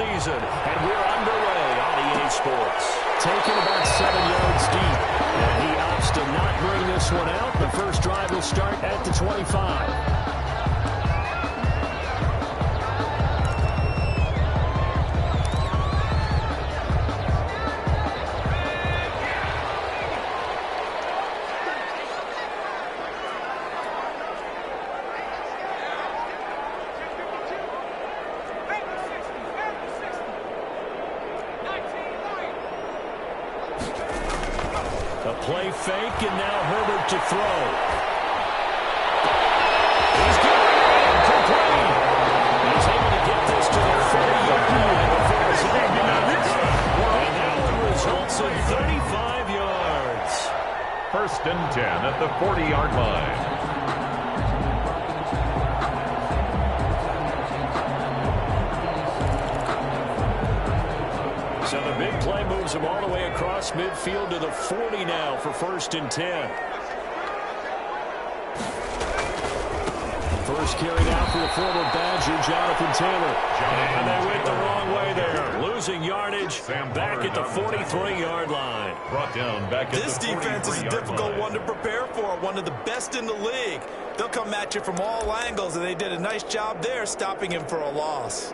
season, and we're underway on EA Sports. Taken about 7 yards deep, and he opts to not bring this one out. The first drive will start at the 25. Play fake, and now Herbert to throw. He's going complete. He's able to get this to the 40-yard line before his and that one results in 35 yards. 1st and 10 at the 40-yard line. So the big play moves him all the way across midfield to the 40 now for 1st and 10. First carry now for the former Badger, Jonathan Taylor. And they went the wrong way there. Losing yardage back at the 43-yard line. Brought down back at this defense is a difficult one to prepare for. One of the best in the league. They'll come at you from all angles, and they did a nice job there stopping him for a loss.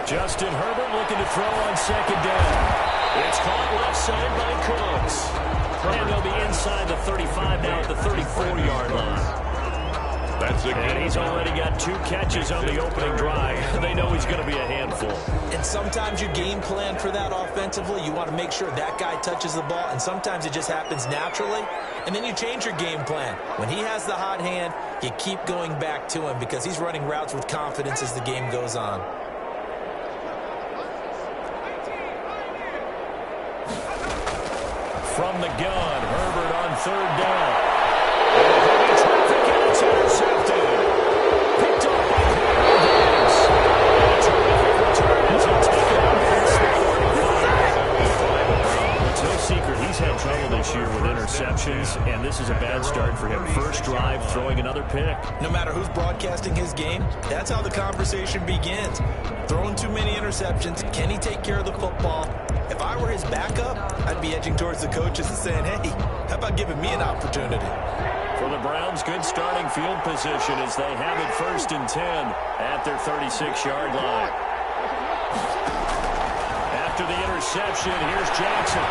Justin Herbert looking to throw on 2nd down. It's caught left side by Cooks. And they'll be inside the 35 now at the 34-yard line. That's a and he's already got 2 catches on the opening drive. They know he's going to be a handful. And sometimes you game plan for that offensively. You want to make sure that guy touches the ball, and sometimes it just happens naturally. And then you change your game plan. When he has the hot hand, you keep going back to him because he's running routes with confidence as the game goes on. From the gun, Herbert on 3rd down. And traffic, and it's intercepted. Picked up by Diggs. Terrific return as he takes it out past the 45. It's no secret he's had trouble this year with interceptions, and this is a bad start for him. First drive, throwing another pick. No matter who's broadcasting his game, that's how the conversation begins. Throwing too many interceptions. Can he take care of the football? If I were his backup, I'd be edging towards the coaches and saying, hey, how about giving me an opportunity? For the Browns, good starting field position as they have it 1st and 10 at their 36-yard line. After the interception, here's Jackson.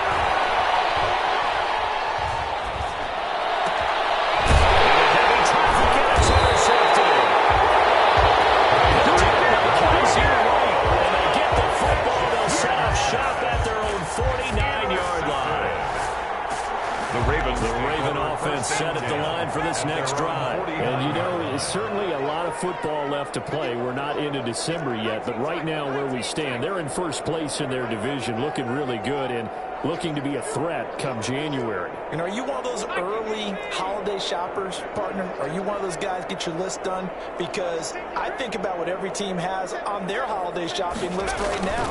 Set at the line for this next drive. And, you know, it's certainly a lot of football left to play. We're not into December yet, but right now where we stand, they're in 1st place in their division, looking really good and looking to be a threat come January. And are you one of those early holiday shoppers, partner? Are you one of those guys get your list done? Because I think about what every team has on their holiday shopping list right now.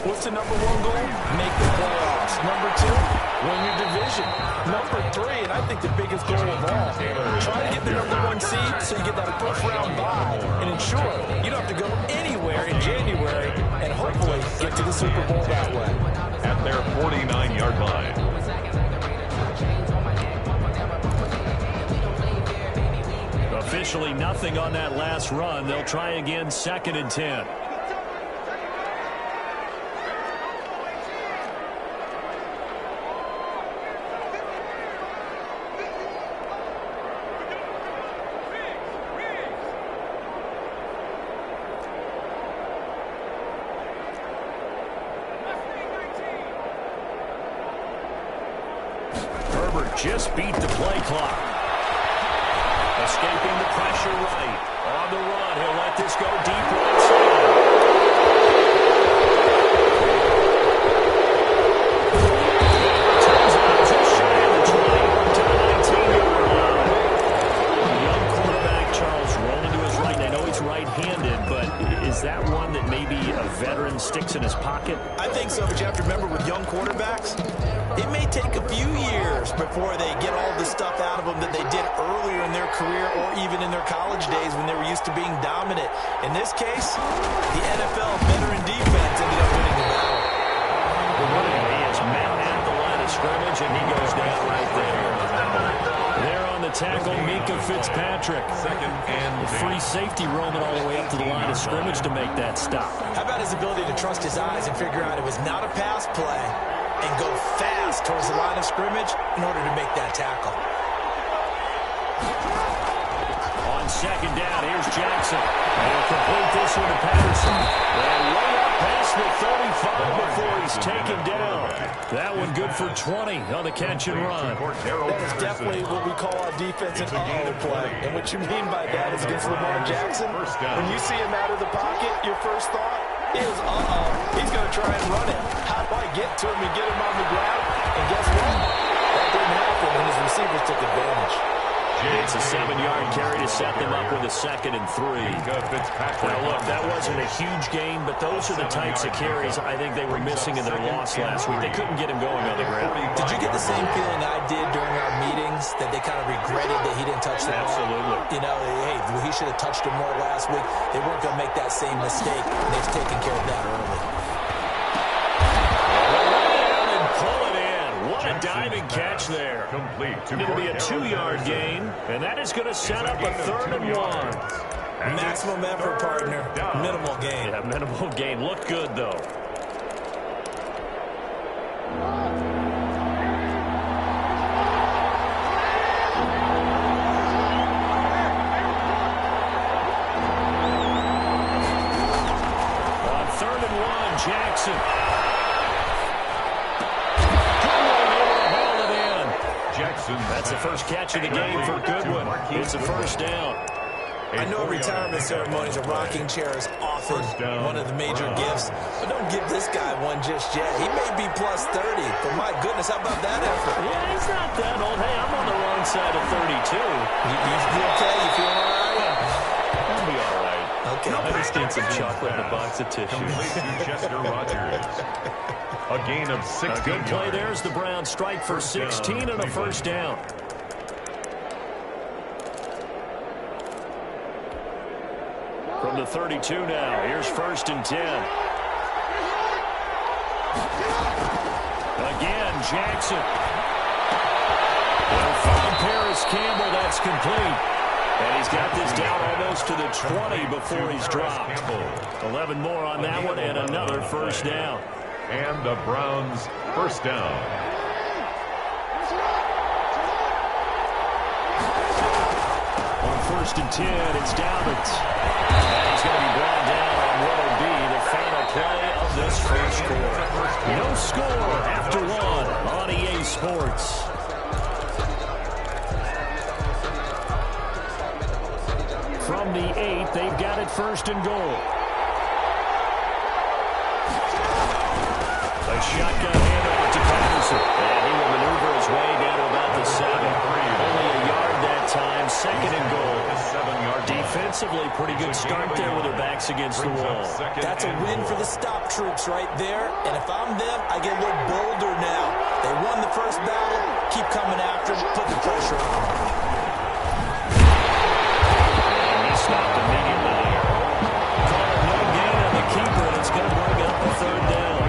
What's the #1 goal? Make the playoffs. #2, win your division. #3, and I think the biggest goal of all, try to get the #1 seed so you get that first-round bye and ensure you don't have to go anywhere in January and hopefully get to the Super Bowl that way. At their 49-yard line. Officially nothing on that last run. They'll try again 2nd and 10. Just beat the play clock. Escaping the pressure right. On the run, he'll let this go deep right side. Turns out just shy of the 20 to the 19 before they get all the stuff out of them that they did earlier in their career or even in their college days when they were used to being dominant. In this case, the NFL veteran defense ended up winning the battle. He is met at the line of scrimmage, and he goes down right there. There on the tackle, Minkah Fitzpatrick. Second and free safety roaming all the way up to the line of scrimmage to make that stop. How about his ability to trust his eyes and figure out it was not a pass play and go fast towards the line of scrimmage in order to make that tackle. On second down, here's Jackson. And he'll complete this one to Patterson. And way up past the 35 before he's taken down. That one good for 20 on the catch and run. That is definitely what we call our defense an uh-oh play. And what you mean by that is against Lamar Jackson, when you see him out of the pocket, your first thought is, he's going to try and run it. How do I get to him and get him on the ground? And guess what? That didn't happen, and his receivers took advantage. It's a 7-yard carry to set them up with a 2nd and 3. Now, look, that wasn't a huge gain, but those are the types of carries I think they were missing in their loss last week. They couldn't get him going on the ground. Did you get the same feeling I did during our meetings, that they kind of regretted that he didn't touch the ball? Absolutely. You know, hey, he should have touched him more last week. They weren't going to make that same mistake, and they've taken care of that early. What a diving catch there. It'll be a 2-yard gain, and that is going to set up a 3rd and 1. Maximum effort, partner. Minimal gain. Yeah, minimal gain. Looked good, though. On 3rd and 1, Jackson. That's the first catch of the game for Goodwin. It's a first down. I know retirement ceremonies, a rocking chair is often one of the major gifts, but don't give this guy one just yet. He may be plus 30, but my goodness, how about that effort? Yeah, he's not that old. Hey, I'm on the wrong side of 32. You okay? You feeling all right? I'll be all right. Okay. I just need some chocolate and a box of tissues. Chester Rogers. A gain of 16 A good play. yards. There's the Browns strike for 16 and a first down. From the 32 now, here's 1st and 10. Again, Jackson. They'll find Paris Campbell. That's complete. And he's got this down almost to the 20 before he's dropped. 11 more on that one and another first down. And the Browns first down. On 1st and 10, it's Dalvin. And he's going to be brought down on what will be the final play of this first quarter. No score after 1 on EA Sports. From the 8, they've got it 1st and goal. A shotgun handoff to Patterson. And he will maneuver his way down to about the 7. Only a yard that time. 2nd and goal. Defensively, pretty good start there with their backs against the wall. That's a win for the stop troops right there. And if I'm them, I get a little bolder now. They won the first battle. Keep coming after them. Put the pressure on them. And he stopped immediately there. Call no gain on the keeper, and it's going to bring up a 3rd down.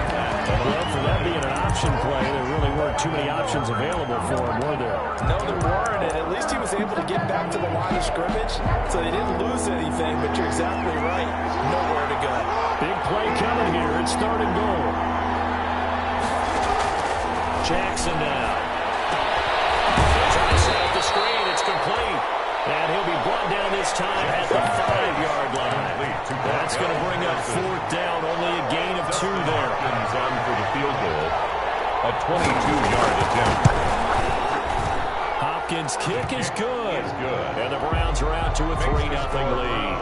Well, for that being an option play, there really weren't too many options available for him, were there? No, there weren't, and at least he was able to get back to the line of scrimmage, so they didn't lose anything, but you're exactly right. Nowhere to go. Big play coming here. It's 3rd and goal. Jackson now. Trying to set up the screen. It's complete. And he'll be brought down this time at the 5-yard line. That's going to bring up 4th down. Only a gain of 2 there. Hopkins on for the field goal. A 22-yard attempt. Hopkins' kick is good. And the Browns are out to a 3-0 lead.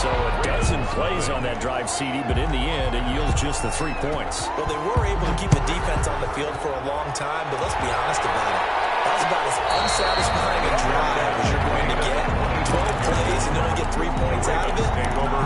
So a dozen plays on that drive, CD, but in the end, it yields just the 3 points. Well, they were able to keep the defense on the field for a long time, but let's be honest about it. That was about as unsatisfying a drive as you're going to get. 12 plays and only get 3 points out of it.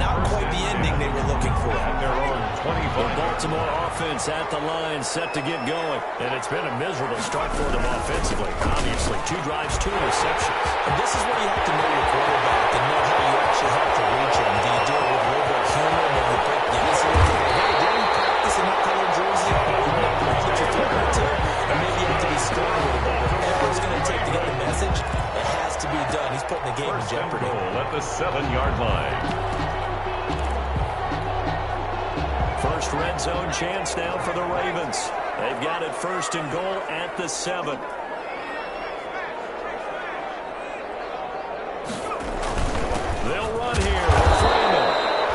Not quite the ending they were looking for. The Baltimore offense at the line, set to get going. And it's been a miserable start for them offensively. offensively. Obviously, 2 drives, 2 interceptions. And this is where you have to know your quarterback and know how you actually have to reach him. Do you do it with a little bit of humor, maybe break the ice a little bit? Hey, didn't you practice in that color jersey? You know that you're doing it too. And maybe you have to be stern a little bit. Whatever it's going to take to get the message, it has to be done. He's putting the game in jeopardy. Goal at the 7-yard line. First red zone chance now for the Ravens. They've got it 1st and goal at the 7. They'll run here.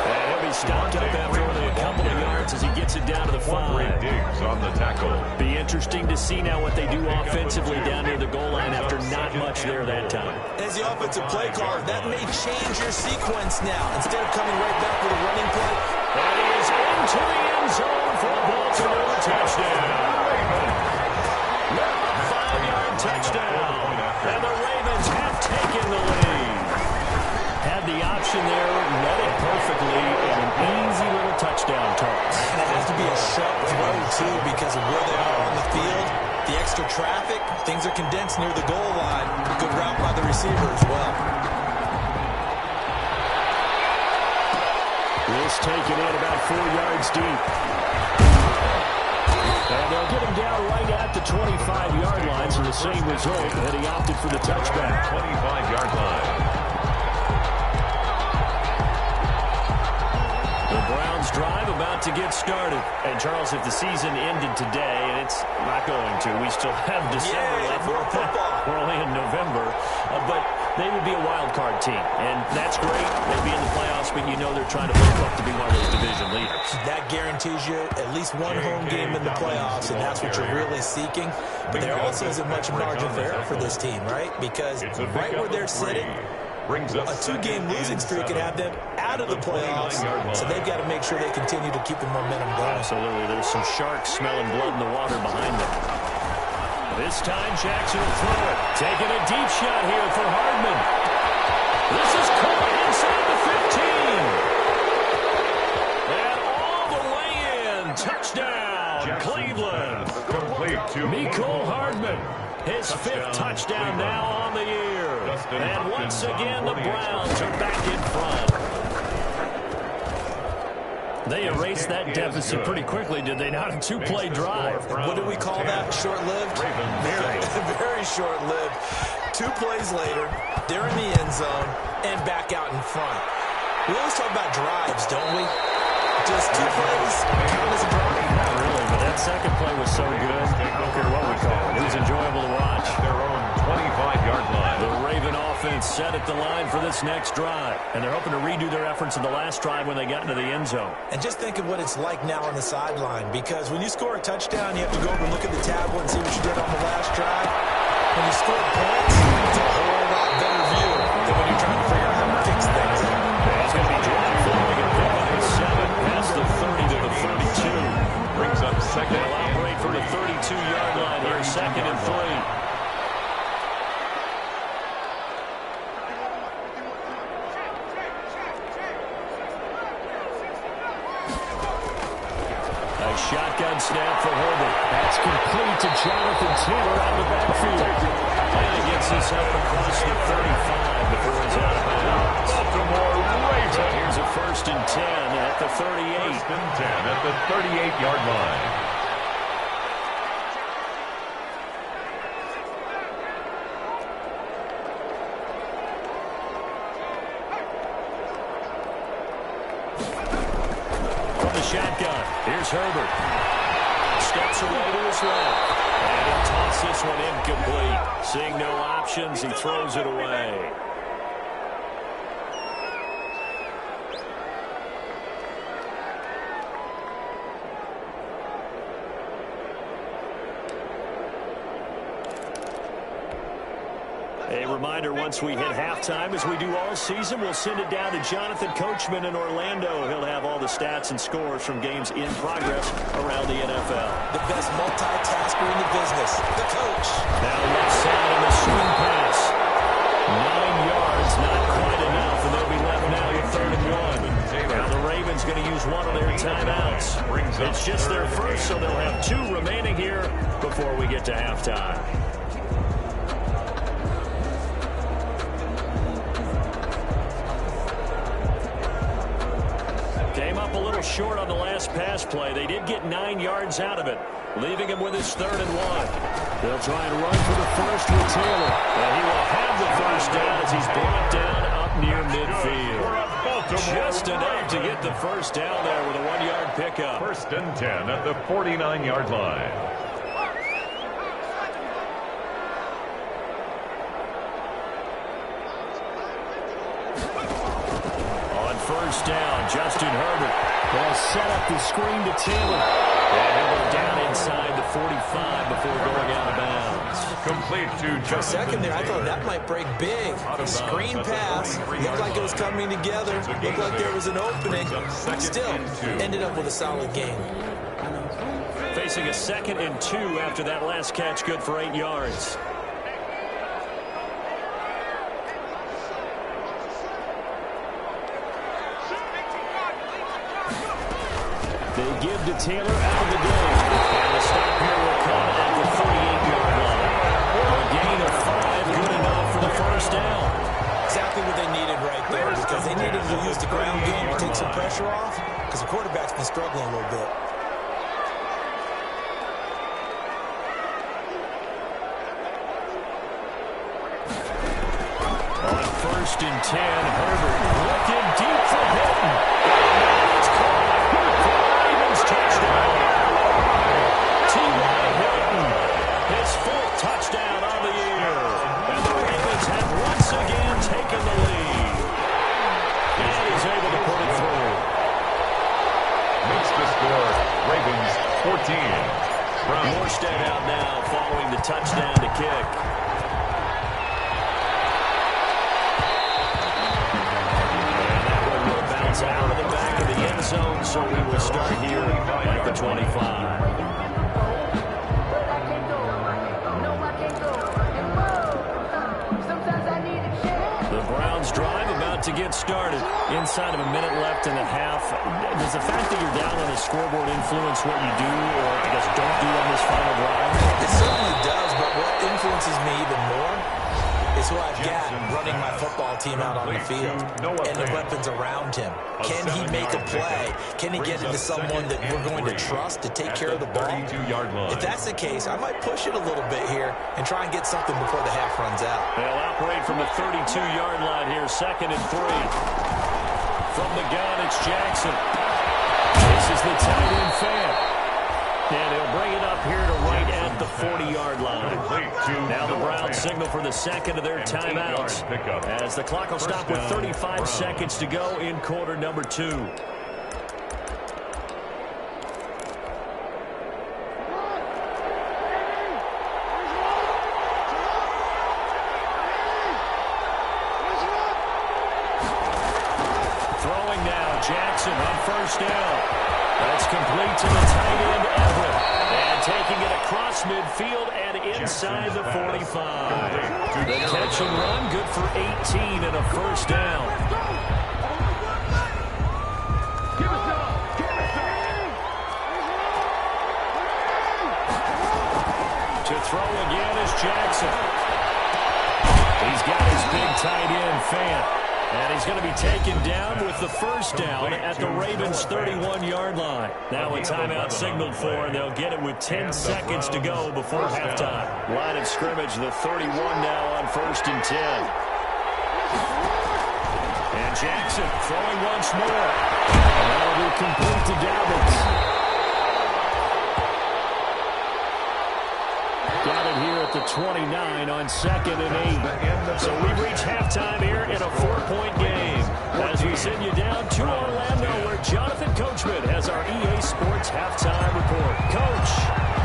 And he'll be stopped up after only a couple of yards as he gets it down to the 5. Diggs on the tackle. Be interesting to see now what they do offensively down near the goal line after not much there that time. As the offensive play caller, that may change your sequence now. Instead of coming right back with a running play, and he is into the end zone for a Baltimore touchdown. 5-yard touchdown. And the Ravens have taken the lead. Had the option there, read it perfectly, and an easy little touchdown toss. And it has to be a sharp throw, too, because of where they are on the field. The extra traffic, things are condensed near the goal line. Good route by the receiver as well. This taken in about 4 yards deep. And they'll get him down right at the 25-yard line, so the same result, and he opted for the touchback. 25-yard line. The Browns drive about to get started. And, Charles, if the season ended today, and it's not going to, we still have December left. We're only in November. But they would be a wild card team. And that's great. They'd be in the playoffs, but you know they're trying to move up to be one of those division leaders. That guarantees you at least one home game in the playoffs, and that's what you're really seeking. But there also isn't much margin for error for this team, right? Because right where they're sitting, a 2-game losing streak could have them out of the playoffs, so they've got to make sure they continue to keep the momentum going. Absolutely. There's some sharks smelling blood in the water behind them. This time, Jackson will throw it. Taking a deep shot here for Hardman. This is caught inside the 15. And all the way in. Touchdown, Cleveland. Complete to Mecole Hardman. His 5th touchdown now on the year. And once again, the Browns are back in front. They erased that deficit pretty quickly, did they not? A 2-play drive. What do we call that? Short-lived? Very short-lived. 2 plays later, they're in the end zone and back out in front. We always talk about drives, don't we? Just 2 plays count as a drive. Not really, but that second play was so good. I don't care what we call it. It was enjoyable to watch. their own 25-yard line. The Raven offense set at the line for this next drive, and they're hoping to redo their efforts in the last drive when they got into the end zone. And just think of what it's like now on the sideline, because when you score a touchdown, you have to go over and look at the tablet and see what you did on the last drive. When you score points, it's a whole lot better view than when you're trying to figure out how to fix things. It's going to be dropped following a pick on 7 past the 30 to the 32. Brings up second. They'll operate from the 32-yard line here, 2nd and 3. Shotgun snap for Herbert. That's complete to Jonathan Taylor out of the backfield. And he gets this out across the 35 before he's out of bounds. Baltimore Ravens. So here's a 1st and 10 at the 38. 1st and 10 at the 38-yard line. Shotgun. Here's Herbert. Steps away to his left. And he'll toss this one incomplete. Seeing no options, he throws it away. A reminder, once we hit halftime, as we do all season, we'll send it down to Jonathan Coachman in Orlando. He'll have all the stats and scores from games in progress around the NFL. The best multitasker in the business, the coach. Now left side on the swing pass. 9 yards, not quite enough, and they'll be left now with 3rd and 1. Now the Ravens going to use one of their timeouts. It's just their first, so they'll have 2 remaining here before we get to halftime. short on the last pass play. They did get 9 yards out of it, leaving him with his 3rd and 1. They'll try and run for the first with Taylor. And he will have the first down as he's brought down up near midfield. Just enough to get the first down there with a 1-yard pickup. 1st and 10 at the 49-yard line. On 1st down, Justin Herbert will set up the screen to Taylor. And he'll go down inside the 45 before going out of bounds. Complete to Justin. For a second there, I thought that might break big. Screen pass. Looked like it was coming together. Looked like there was an opening. Still, ended up with a solid game. Facing a 2nd and 2 after that last catch, good for 8 yards. They give to Taylor out of the game. And the stop here will come at the 38-yard line. A gain of 5, good enough for the first down. Exactly what they needed right there, because they needed to use the ground game to take some pressure off, because the quarterback's been struggling a little bit. On 1st and 10, Herbert looking deep for Hilton. It's caught. Touchdown. T.Y. Hilton, his 4th touchdown on the year. And the Ravens have once again taken the lead. And he's able to put it through. Makes the score Ravens 14. Morstead out now following the touchdown to kick. Out of the back of the end zone, so we will start here at the 25. The Browns drive about to get started. Inside of a minute left in the half. Does the fact that you're down on the scoreboard influence what you do, or I guess don't do on this final drive? It certainly does, but what influences me even more is who I've got running my football team out on the field and the weapons around him. Can he make a play? Can he get into someone that we're going to trust to take care of the ball? If that's the case, I might push it a little bit here and try and get something before the half runs out. They'll operate from the 32-yard line here, 2nd and 3. From the gun, it's Jackson. This is the tight end fan. And he'll bring it up here to right at the 40-yard line. Now the Browns signal for the 2nd of their timeouts, as the clock will stop with 35 seconds to go in quarter number 2. Throwing now, Jackson on 1st down. That's complete to the tight end, Everett. And taking it across midfield and inside the 45. The catch and run, good for 18 and a 1st down. To throw again is Jackson. He's got his big tight end, Fant. And he's going to be taken down with the 1st down at the Ravens' 31-yard line. Now a timeout signaled for, and they'll get it with 10 seconds to go before halftime. Line of scrimmage, the 31 now on 1st and 10. And Jackson throwing once more. And that'll be complete to Dobbins. Got it here at the 29 on 2nd and 8. So we reach halftime here in a 4-point game. As we send you down to Orlando, where Jonathan Coachman has our EA Sports halftime report. Coach,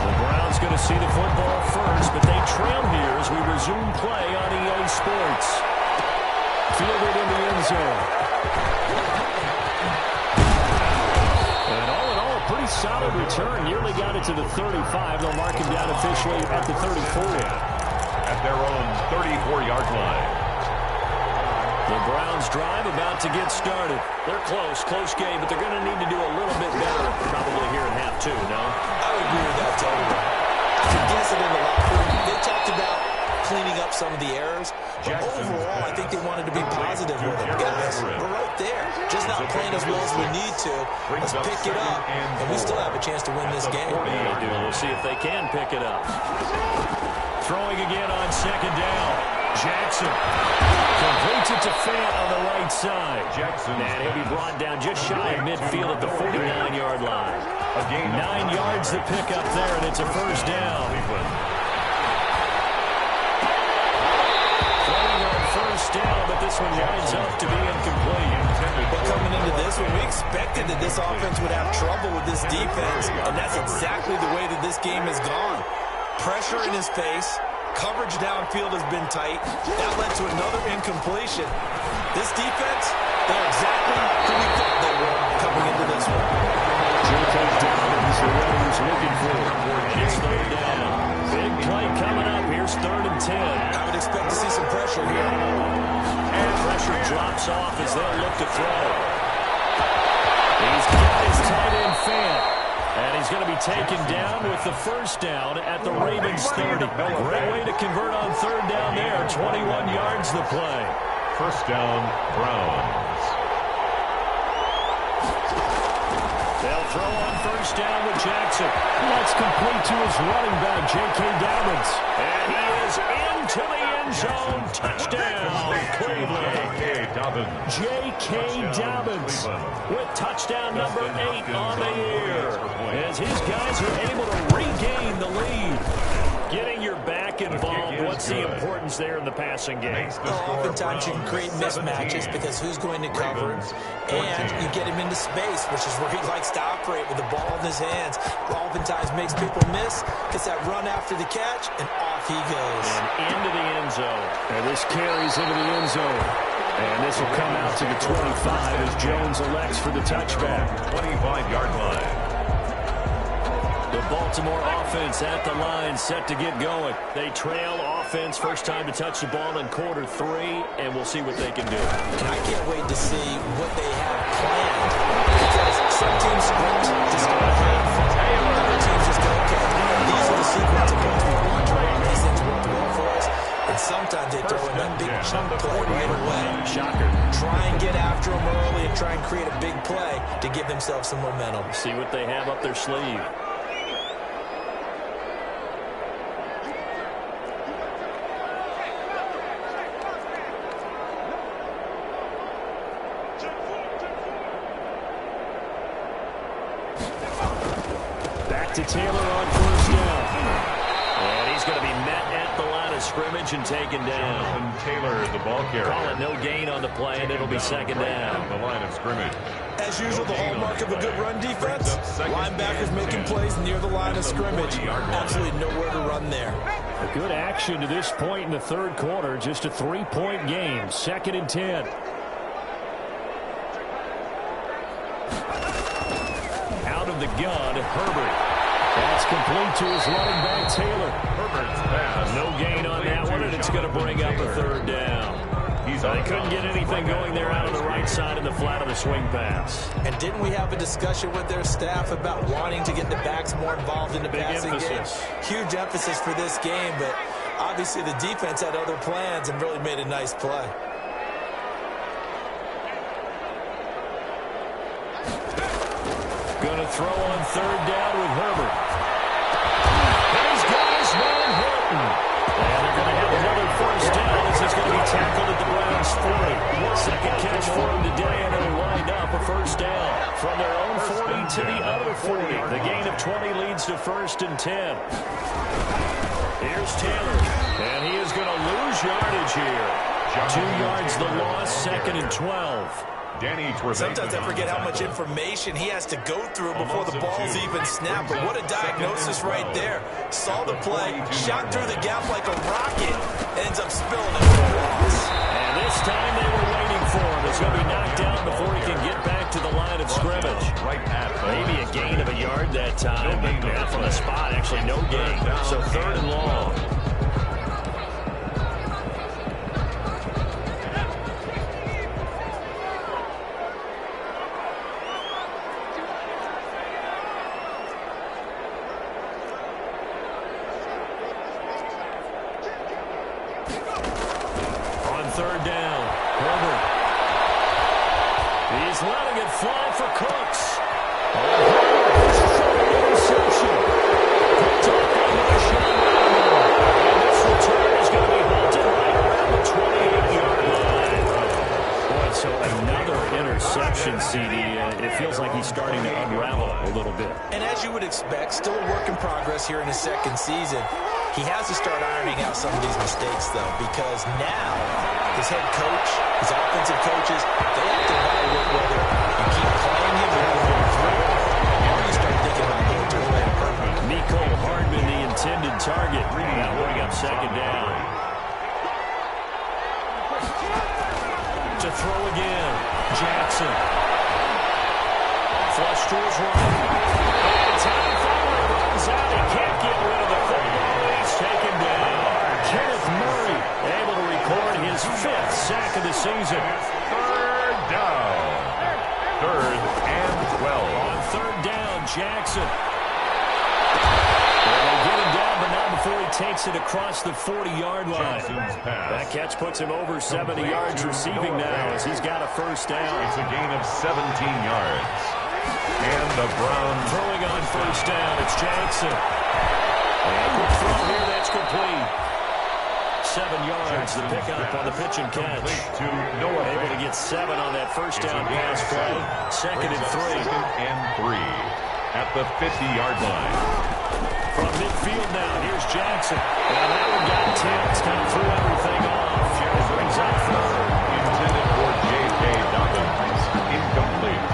the Browns going to see the football first, but they trail here as we resume play on EA Sports. Fielded in the end zone. And all in all, a pretty solid return. Nearly got it to the 35. They'll mark him down officially at the 34. At their own 34-yard line. The Browns drive about to get started. They're close game, but they're going to need to do a little bit better probably here in half 2, no? I would agree with that totally. I could guess it in the locker room. They talked about cleaning up some of the errors. But overall, I think they wanted to be positive with them. Guys, we're right there. Just not playing as well as we need to. Let's pick it up, and we still have a chance to win this game. Yeah, they do. We'll see if they can pick it up. Throwing again on second down. Jackson completes it to Fant on the right side. And he'll be brought down just shy of midfield at the 49-yard line. 9 yards to pick up there, and it's a first down. Throwing on first down, but this one winds up to be incomplete. But coming into this one, we expected that this offense would have trouble with this defense, and that's exactly the way that this game has gone. Pressure in his face. Coverage downfield has been tight. That led to another incompletion. This defense, they're exactly who we thought they were coming into this one. J.K. Dobbins, the one who's looking for it. It's third down. Big play coming up. Here's 3rd and 10. I would expect to see some pressure here. And pressure drops off as they'll look to throw. He's got his tight end Fant. And he's going to be taken down with the first down at the Ravens 30. Great way to convert on 3rd down there. 21 yards the play. First down, Browns. They'll throw on first down with Jackson. That's complete to his running back, J.K. Dobbins. And he is into the end zone. Touchdown, Cleveland. J.K. Dobbins with touchdown number 8 on the year. As his guys are able to regain the lead. Getting your back involved, what's the importance there in the passing game? Well, oftentimes you can create mismatches because who's going to cover, and you get him into space, which is where he likes to operate with the ball in his hands. Oftentimes makes people miss, gets that run after the catch, and off he goes. And into the end zone. And this carries into the end zone. And this will come out to the 25 as Jones elects for the touchback. 25-yard line. The Baltimore offense at the line, set to get going. They trail offense, first time to touch the ball in quarter 3, and we'll see what they can do. And I can't wait to see what they have planned, because some teams script just go ahead. Other teams just go, okay, these are the sequence of plays we want to run. These things work well for us. And sometimes they throw in that big chunk play right away. Shocker. Try and get after them early and try and create a big play to give themselves some momentum. See what they have up their sleeve. To Taylor on first down. And he's going to be met at the line of scrimmage and taken down. And Taylor, the ball carrier. Call it no gain on the play, and it'll be second down. The line of scrimmage. As usual, the hallmark of a good run defense, linebackers making plays near the line of scrimmage. Absolutely nowhere to run there. A good action to this point in the 3rd quarter. Just a 3-point game. 2nd and 10. Out of the gun, Herbert. That's complete to his running back, Taylor. Herbert's pass. No gain on that one, and it's going to bring up a 3rd down. They couldn't get anything going there out on the right side in the flat of the swing pass. And didn't we have a discussion with their staff about wanting to get the backs more involved in the passing game? Huge emphasis for this game, but obviously the defense had other plans and really made a nice play. Going to throw on 3rd down with Herbert. And he's got his man Hilton. And they're going to have another first down as he's going to be tackled at the Browns 40. Second catch for him today, and it'll wind up a first down from their own 40 to the other 40. The gain of 20 leads to 1st and 10. Here's Taylor, and he is going to lose yardage here. 2 yards the loss, 2nd and 12. Sometimes I forget how much information he has to go through before the ball's even snapped. But what a diagnosis right there. Saw the play, shot through the gap like a rocket, ends up spilling it for a loss. And this time they were waiting for him. He's going to be knocked down before he can get back to the line of scrimmage. Maybe a gain of a yard that time, but yeah, from the spot, actually no gain. So 3rd and long. third down. Herbert. He's letting it fly for Cooks. Interception. Picked off on the shot. And this return is going to be halted right around the 28-yard line. Boy, so another interception, CD. It feels like he's starting to unravel a little bit. And as you would expect, still a work in progress here in his second season. He has to start ironing out some of these mistakes, though, because now his head coach, his offensive coaches, they have to evaluate whether you keep playing him and move him through, or you start thinking about going to a way of permanent. Nico Hardman, the intended target. Now bring up second down. To throw again. Jackson. Flush to his right. And time finally runs out. He can't get rid of the football. He's taken down. Kenneth Murray able to record his 5th sack of the season. Third down. 3rd and 12. On third down, Jackson. And they get him down, but not before he takes it across the 40-yard line. That catch puts him over 70 yards receiving now as he's got a first down. It's a gain of 17 yards. And the Browns throwing on first down. It's Jackson. And quick throw here, that's complete. 7 yards, the pickup on the pitch and catch. Able to get 7 on that first down pass play. Second and 3. Second and 3 at the 50-yard line. From midfield now, here's Jackson. And that one got tipped. Kind of threw everything off. Jared brings up third. Intended for J.K. Dobbins. Incomplete.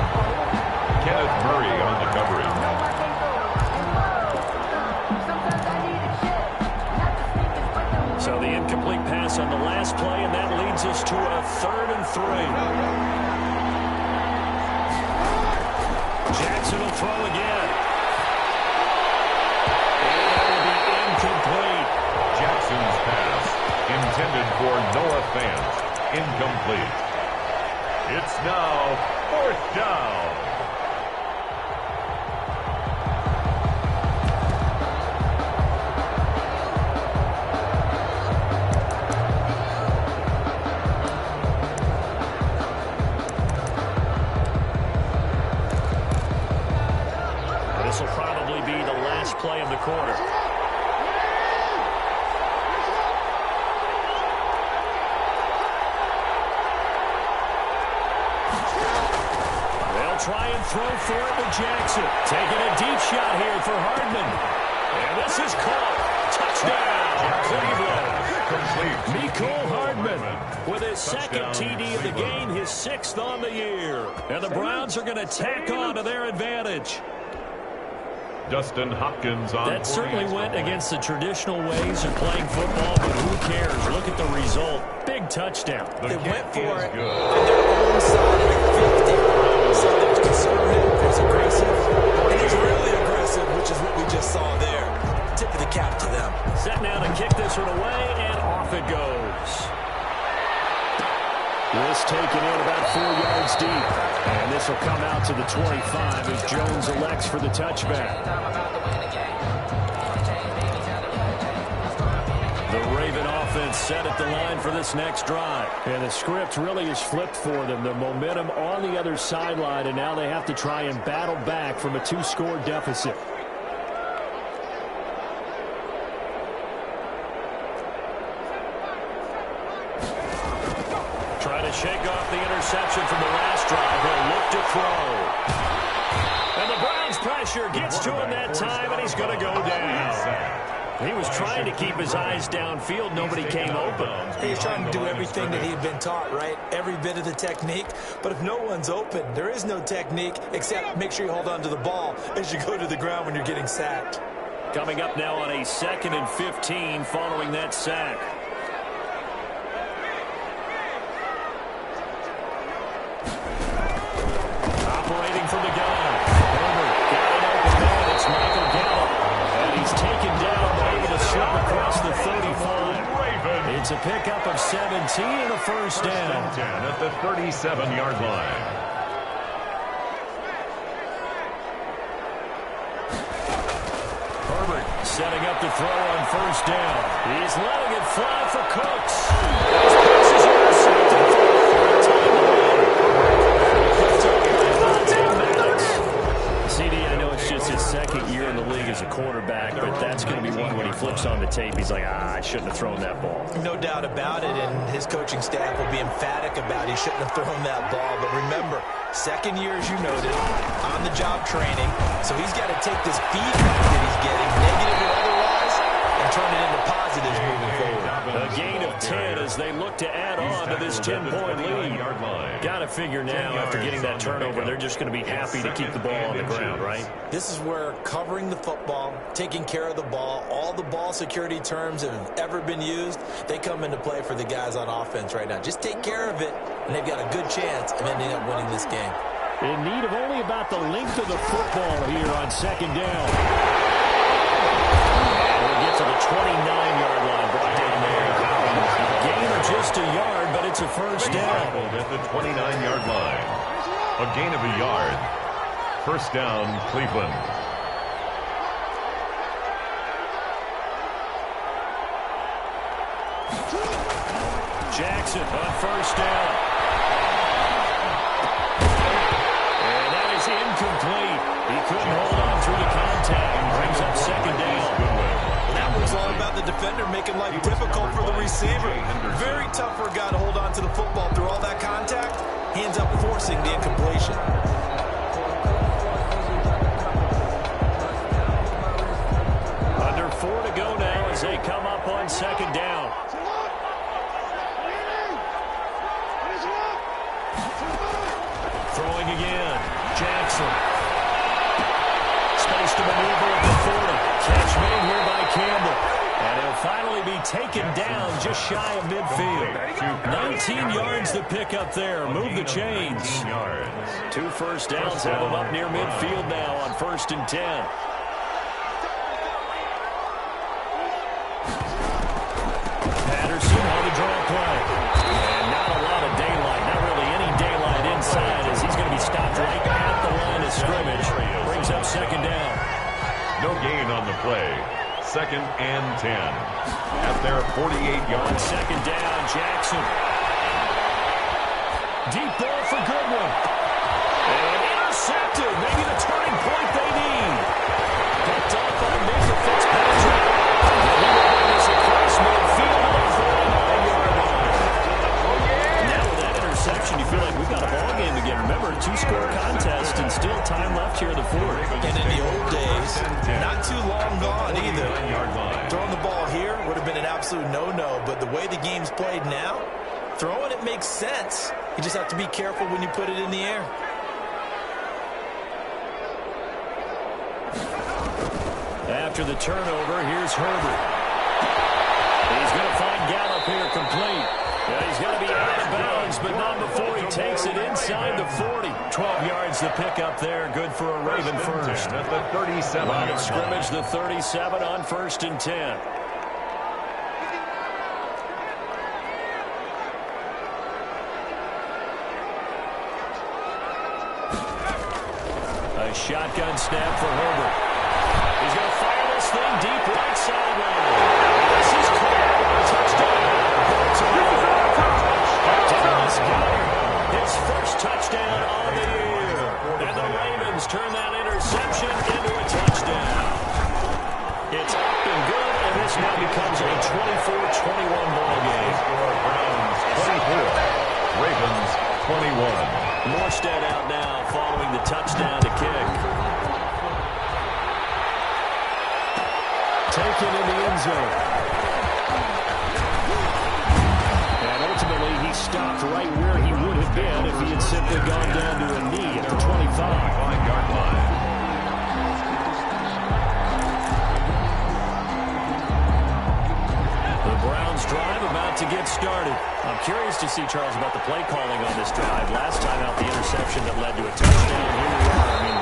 Kenneth Murray on the coverage. So the incomplete pass on the last play, and that leads us to a 3rd and 3. Jackson will throw again. And that will be incomplete. Jackson's pass intended for Noah Fant. Incomplete. It's now 4th down. This will probably be the last play of the quarter. They'll try and throw for it with Jackson. Taking a deep shot here for Hardman. And this is caught. Touchdown, Cleveland. Mecole Hardman with his second TD of the game, his 6th on the year. And the Browns are going to tack on to their advantage. Dustin Hopkins on. That certainly went against the traditional ways of playing football, but who cares? Look at the result. Big touchdown. They went for it on their own side of the 50. So there's conservative, there's aggressive, and there's really aggressive, which is what we just saw there. Tip of the cap to them. Set now to kick this one away, and off it goes. This taken in about 4 yards deep. And this will come out to the 25 as Jones elects for the touchback. The Raven offense set at the line for this next drive. And the script really is flipped for them. The momentum on the other sideline, and now they have to try and battle back from a 2-score deficit. Trying to shake off the interception from the last drive. He'll look to throw. And the Browns pressure gets to him that time, and he's going to go down. He was trying to keep his eyes downfield. Nobody came open. He's trying to do everything that he had been taught, right? Every bit of the technique. But if no one's open, there is no technique except make sure you hold on to the ball as you go to the ground when you're getting sacked. Coming up now on a 2nd and 15 following that sack. Operating from the gun. Herbert got an open man. It's Michael Gallup. And he's taken down, able to slip across the 35. It's a pickup of 17 and a first down. 10 at the 37-yard line. Herbert setting up to throw on first down. He's letting it fly for Cooks. Those passes are shouldn't have thrown that ball. No doubt about it, and his coaching staff will be emphatic about he shouldn't have thrown that ball. But remember, second year, as you noted, on-the-job training, so he's got to take this feedback that he's getting, negative or otherwise, and turn it into positives moving forward. A gain of 10 as they look to add on to this 10-point lead. Got to figure now, after getting that turnover, they're just going to be happy to keep the ball on the ground, right? This is where covering the football, taking care of the ball, all the ball security terms that have ever been used, they come into play for the guys on offense right now. Just take care of it, and they've got a good chance of ending up winning this game. In need of only about the length of the football here on second down. And we'll get to the 29-yard line, brought down there. Gain of just a yard, but it's a first down. At the 29-yard line. A gain of a yard. First down, Cleveland. Jackson on first down. And that is incomplete. He couldn't hold on through the contact. Brings up second down. That was all about the defender making life difficult for the receiver. Very tough for a guy to hold on to the football through all that contact. He ends up forcing the incompletion. Under 4 to go now as they come up on second down. Throwing again. Jackson. Space to maneuver at the 40. Catch made here by Campbell. And he'll finally be taken down just shy of midfield. 19 yards to pick up there. Move the chains. 2 first downs have him up near midfield now on 1st and 10. Patterson on the draw play. And not a lot of daylight. Not really any daylight inside as he's going to be stopped right at the line of scrimmage. Brings up second down. No gain on the play. 2nd and 10. At their 48-yard line. Second down, Jackson. Deep ball for Goodwin. And intercepted. Maybe the turning point they need. Picked up by Mika Fitzpatrick. He was across midfield on the 49-yard line. Now with that interception, you feel like we've got a ball game again. Remember, 2-score contest and still time left here in the 4th. And in the old days, not too long gone either. Throwing the ball here would have been an absolute no-no, but the way the game's played now, throwing it makes sense. You just have to be careful when you put it in the air. After the turnover, here's Herbert. He's going to find Gallup here complete. Yeah, he's going to be out of bounds, but not before he takes it inside the 40. 12 yards to pick up there. Good for a Raven first. At the 37. Line of scrimmage, the 37 on 1st and 10. A shotgun snap for Herbert. He's going to fire this thing deep right sideline. This is caught. Touchdown. Dallas Goedert, his first touchdown on the year. And the Ravens turn that interception into a touchdown. It's up and good, and this now becomes a 24-21 ball game. Browns 24. Ravens 21. Morstead out now following the touchdown to kick. Taken in the end zone. And ultimately he stopped right where he would have been if he had simply gone down to a knee at the 25-yard line. The Browns drive about to get started. I'm curious to see, Charles, about the play calling on this drive. Last time out, the interception that led to a touchdown. Here we are. I mean,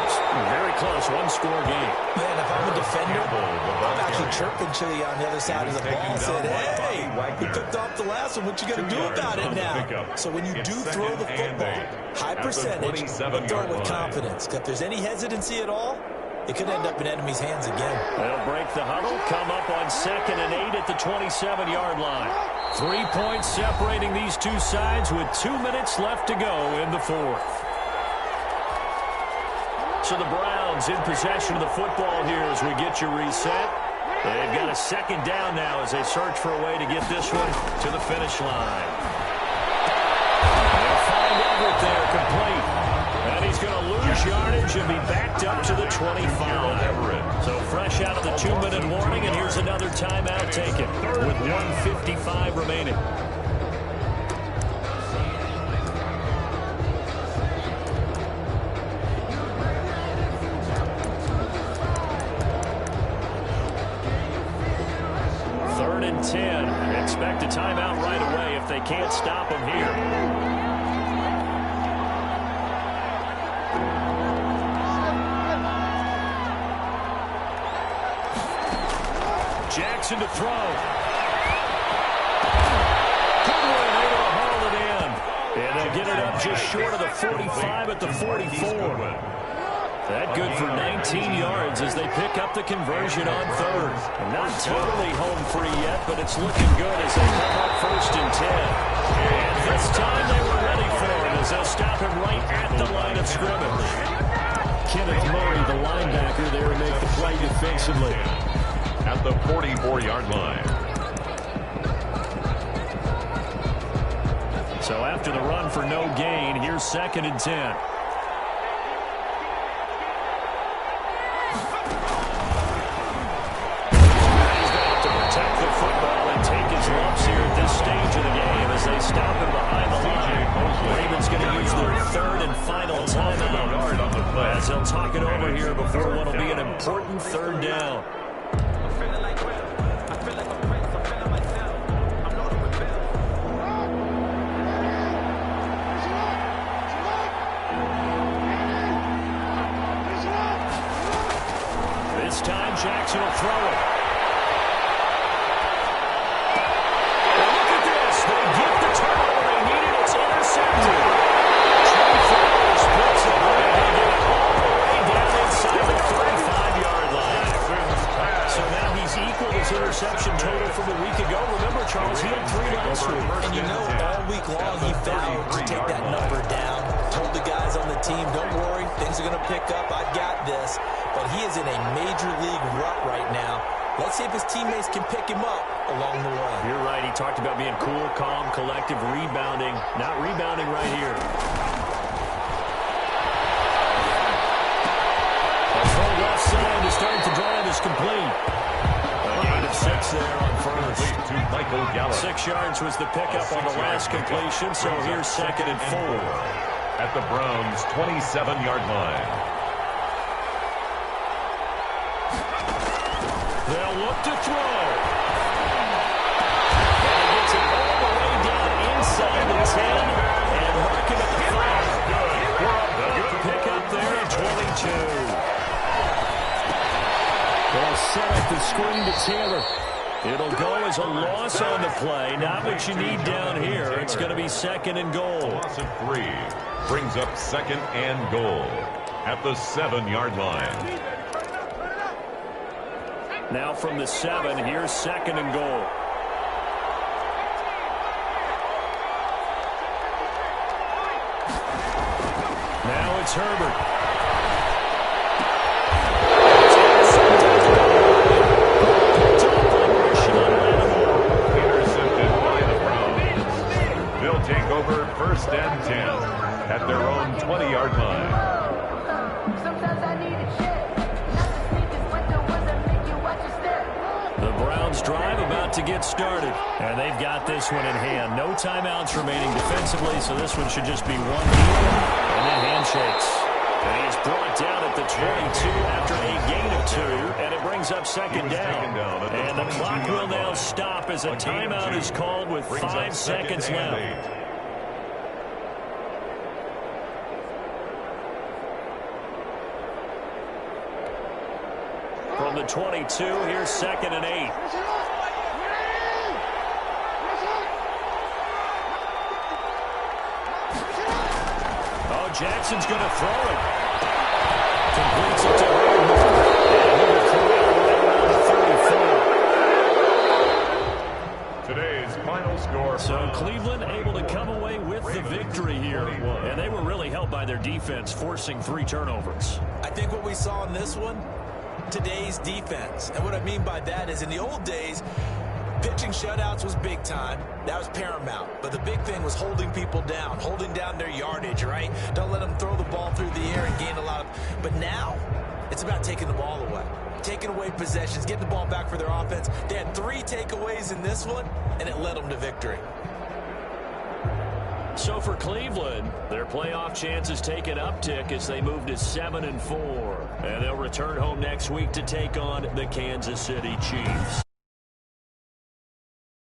very close, 1-score game. Man, if I'm a defender, I'm actually chirping to you on the other side of the ball and said, hey, we picked off the last one. What you got to do about it now? So when you do throw the football, high percentage, but throw it with confidence. If there's any hesitancy at all, it could end up in enemy's hands again. They'll break the huddle, come up on 2nd and 8 at the 27-yard line. 3 points separating these two sides with 2 minutes left to go in the 4th. So the Browns in possession of the football here as we get you reset. They've got a second down now as they search for a way to get this one to the finish line. They'll find Everett there, complete. And he's going to lose yardage and be backed up to the 25. So fresh out of the 2-minute warning, and here's another timeout taken with 1:55 remaining. Third and 10. Expect a timeout right away if they can't stop him here. Jackson to throw. Goodwin able to haul it in. And they'll get it up just short of the 45 at the 44. That good for 19 yards as they pick up the conversion on third. Not totally home free yet, but it's looking good as they come up first and 10. And this time they were ready for him as they'll stop him right at the line of scrimmage. Kenneth Murray, the linebacker there, to make the play defensively. At the 44-yard line. So after the run for no gain, here's second and 10. They stop him behind the line. Ravens going to use their third and final timeout as they'll talk it over here before what will be an important third down. This time Jackson will throw it. Interception total from a week ago. Remember, Charles, he had 3 last week. And you know, all week long he vowed to take that number down. Told the guys on the team, don't worry, things are going to pick up. I've got this. But he is in a major league rut right now. Let's see if his teammates can pick him up along the way. You're right. He talked about being cool, calm, collective, rebounding. Not rebounding right here. A full left side to start the drive is complete. 6 there on first. To Michael Gallup. 6 yards was the pickup on the last completion, so here's second and 4. At the Browns' 27-yard line. They'll look to throw. And he gets it all the way down inside the 10 and mark him at the 5. Pick up there at 22. They'll set up the screen to Taylor. It'll go as a loss on the play. Not what you need down here. It's going to be second and goal. Loss of 3 brings up second and goal at the 7-yard line. Now from the 7, here's second and goal. Now it's Herbert. First and 10 at their own 20-yard line. The Browns drive about to get started, and they've got this one in hand. No timeouts remaining defensively, so this one should just be one deal, and then handshakes. And he is brought down at the 22 after a gain of 2, and it brings up second down. And the clock will now stop as a timeout is called with 5 seconds left. From the 22, here's second and 8. Oh, Jackson's going to throw it. Completes it to Herbert. And he will throw it right around the 34. Today's final score. So Cleveland able to come away with the victory here. And they were really helped by their defense, forcing 3 turnovers. I think what we saw in this one, today's defense. And what I mean by that is in the old days, pitching shutouts was big time. That was paramount. But the big thing was holding people down, holding down their yardage, right? Don't let them throw the ball through the air and gain a lot of... But now, it's about taking the ball away. Taking away possessions, getting the ball back for their offense. They had 3 takeaways in this one, and it led them to victory. So for Cleveland, their playoff chances take an uptick as they move to 7-4. And they'll return home next week to take on the Kansas City Chiefs.